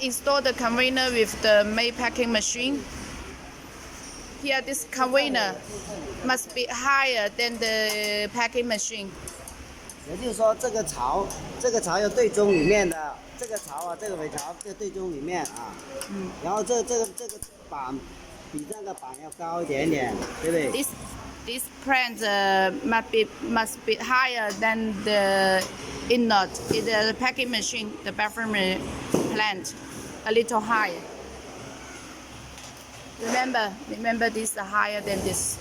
install the conveyor with the main packing machine, here this conveyor must be higher than the packing machine. 也就是说，这个槽要对中里面的，这个槽啊，这个尾槽就对中里面啊。然后这个板比这个板要高一点点，对不对？ This plant must be higher than the inert in the packing machine, the bathroom plant, a little higher. Remember this higher than this.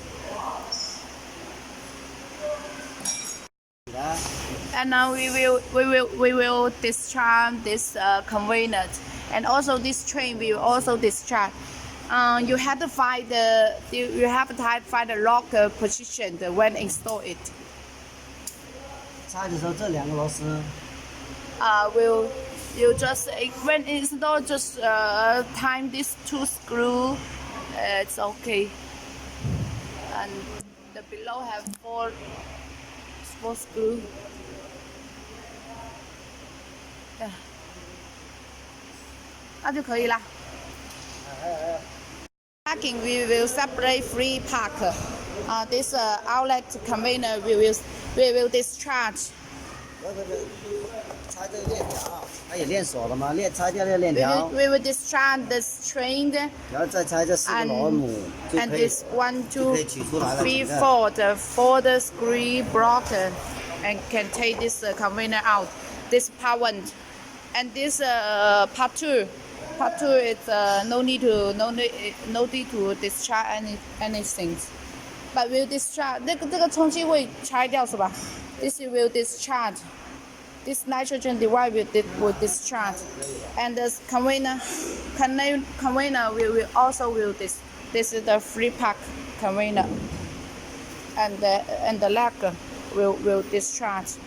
And now we will discharge this conveyor, and also this train will also discharge. You have to find the lock position when install it. 拆的时候这两个螺丝。You just when install just time these two screw. It's okay. And the below have four screw. Yeah. 那就可以啦。Parking we will separate free park. This outlet conveyor we will discharge. 拆这个链条，它有链锁了吗？拆掉这个链条。We will discharge this train. 然后再拆这4个螺母，就 And 可以 this 1, 2, 取出来了。 3, 4, the 4 screw broken, and can take this conveyor out. This part 1, and this part 2. Part 2 is no need to discharge anything. But will discharge 这个充气会拆掉是吧？ This will discharge. This nitrogen device will discharge, and the conveyor will also this is the free pack conveyor, and the leg will discharge.